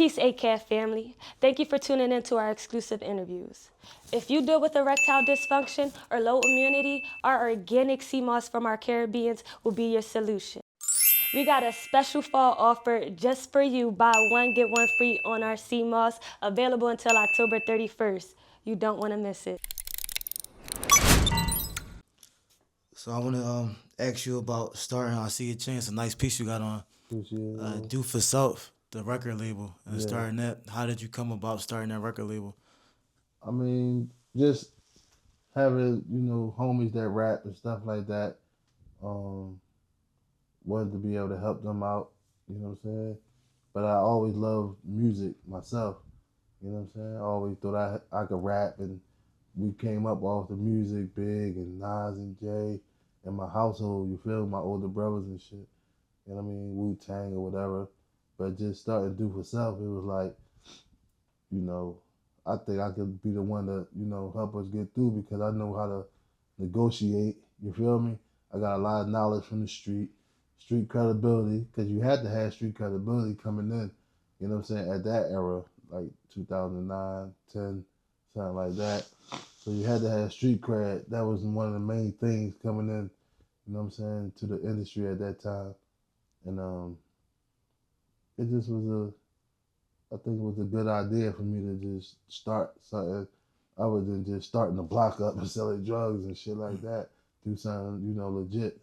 Peace, ACAF family. Thank you for tuning in to our exclusive interviews. If you deal with erectile dysfunction or low immunity, our organic sea moss from our Caribbeans will be your solution. We got a special fall offer just for you. Buy one, get one free on our sea moss, available until October 31st. You don't want to miss it. So I want to ask you about starting. I see a chance, a nice piece you got on. Do for Self, the record label, and starting that. How did you come about starting that record label? I mean, just having, homies that rap and stuff like that. Wanted to be able to help them out, you know what I'm saying? But I always loved music myself, you know what I'm saying? I always thought I could rap, and we came up off the music, Big and Nas and Jay, in my household, you feel me? My older brothers and shit, you know what I mean? Wu-Tang or whatever. But just starting to do for self, it was like, I think I could be the one to, help us get through because I know how to negotiate, you feel me? I got a lot of knowledge from the street credibility, because you had to have street credibility coming in, you know what I'm saying, at that era, like 2009, 10, something like that. So you had to have street cred. That was one of the main things coming in, you know what I'm saying, to the industry at that time. And it just was I think it was a good idea for me to just start something other than just starting the block up and selling drugs and shit like that. Do something, legit.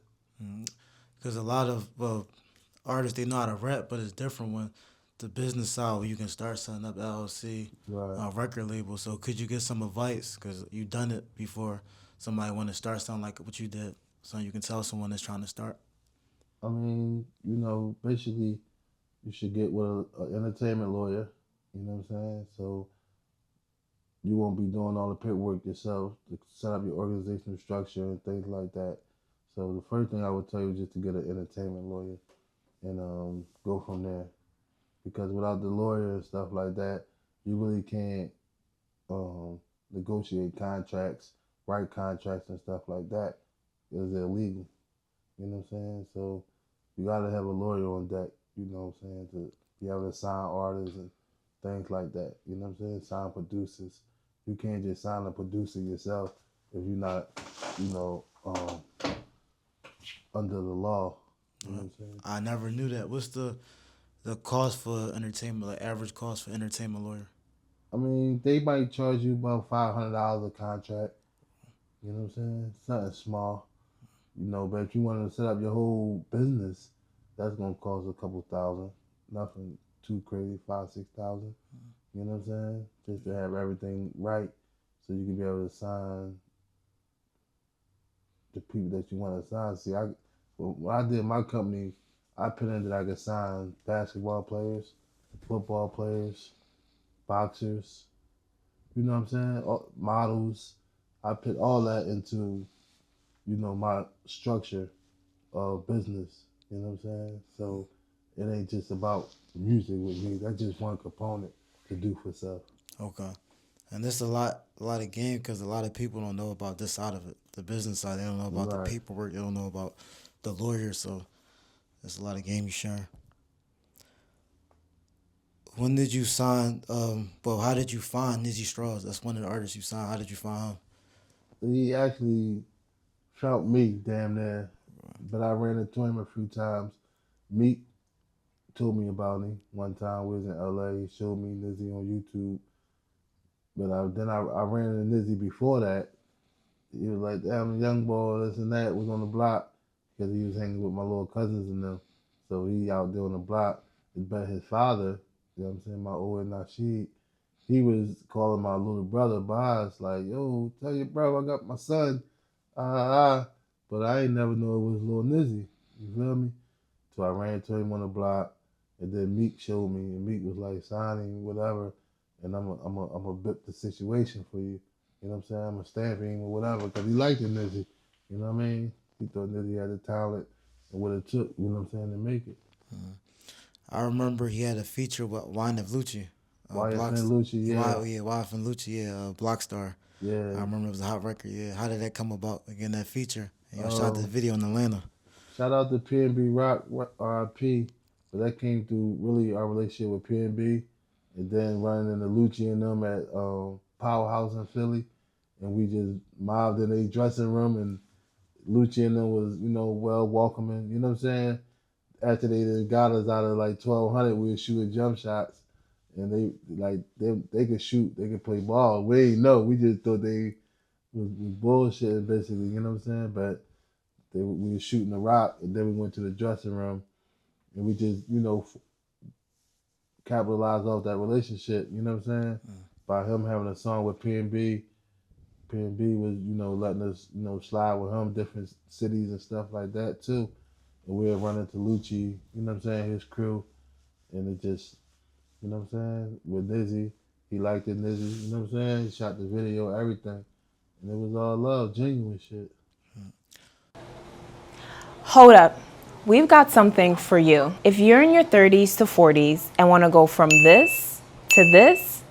Because a lot of artists, they know how to rap, but it's different when the business side where you can start setting up LLC, record label. So could you get some advice? Because you've done it before. Somebody want to start something like what you did. So you can tell someone that's trying to start. I mean, basically you should get with an entertainment lawyer, you know what I'm saying? So you won't be doing all the paperwork yourself to set up your organizational structure and things like that. So the first thing I would tell you is just to get an entertainment lawyer and go from there. Because without the lawyer and stuff like that, you really can't negotiate contracts, write contracts and stuff like that. It's illegal. You know what I'm saying? So you gotta have a lawyer on deck, you know what I'm saying, to be able to sign artists and things like that. You know what I'm saying? Sign producers. You can't just sign a producer yourself if you're not, under the law. You know what I'm saying? I never knew that. What's the cost for entertainment, like average cost for entertainment lawyer? I mean, they might charge you about $500 a contract. You know what I'm saying? Something small. But if you want to set up your whole business, that's gonna cost a couple thousand. Nothing too crazy, 5,000-6,000. You know what I'm saying? Just to have everything right, so you can be able to sign the people that you want to sign. See, when I did my company, I put in that I could sign basketball players, football players, boxers. You know what I'm saying? Models. I put all that into, my structure of business. You know what I'm saying? So it ain't just about music with me. That's just one component to do for self. Okay. And this is a lot of game because a lot of people don't know about this side of it, the business side. They don't know about the paperwork. They don't know about the lawyer. So there's a lot of game you sharing. When did you sign? How did you find Nizzy Straws? That's one of the artists you signed. How did you find him? He actually found me, damn near. But I ran into him a few times. Meek told me about him one time. We was in LA. He showed me Nizzy on YouTube. But then I ran into Nizzy before that. He was like, damn, young boy, this and that, was on the block because he was hanging with my little cousins and them. So he out there on the block. But his father, you know what I'm saying, my old Nasheed, he was calling my little brother Boz, like, yo, tell your bro I got my son. But I ain't never know it was Lil Nizzy. You feel me? So I ran into him on the block, and then Meek showed me, and Meek was like, signing, whatever, and I'm a bip the situation for you. You know what I'm saying? I'm a stand for him or whatever, because he liked the Nizzy. You know what I mean? He thought Nizzy had the talent and what it took, you know what I'm saying, to make it. I remember he had a feature with YFN Lucci. YFN Lucci, yeah. YFN Lucci, yeah, Blockstar. Yeah. I remember it was a hot record, yeah. How did that come about, again, that feature? And y'all shot the video in Atlanta. Shout out to PNB Rock, RIP. But that came through really our relationship with PNB. and then running into Lucci and them at Powerhouse in Philly, and we just mobbed in a dressing room, and Lucci and them was, well welcoming. You know what I'm saying? After they got us out of like 1,200, we were shooting jump shots, and they could shoot, they could play ball. We didn't know. We just thought they was bullshitting basically. You know what I'm saying? But we were shooting the rock, and then we went to the dressing room, and we just capitalized off that relationship. You know what I'm saying? By him having a song with P&B. P&B was letting us slide with him different cities and stuff like that too. And we were running to Lucci, you know what I'm saying, his crew, and it just, you know what I'm saying, with Nizzy, he liked it, Nizzy, you know what I'm saying, he shot the video, everything, and it was all love, genuine shit. Hold up. We've got something for you. If you're in your 30s to 40s and want to go from this to this,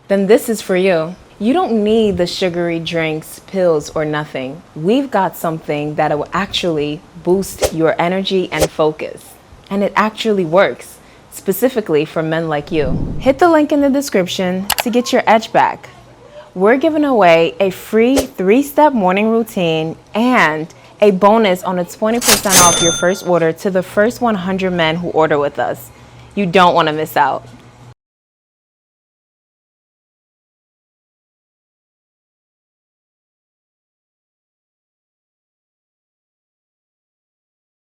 then this is for you. You don't need the sugary drinks, pills, or nothing. We've got something that will actually boost your energy and focus. And it actually works, specifically for men like you. Hit the link in the description to get your edge back. We're giving away a free 3-step morning routine and a bonus on a 20% off your first order to the first 100 men who order with us. You don't want to miss out.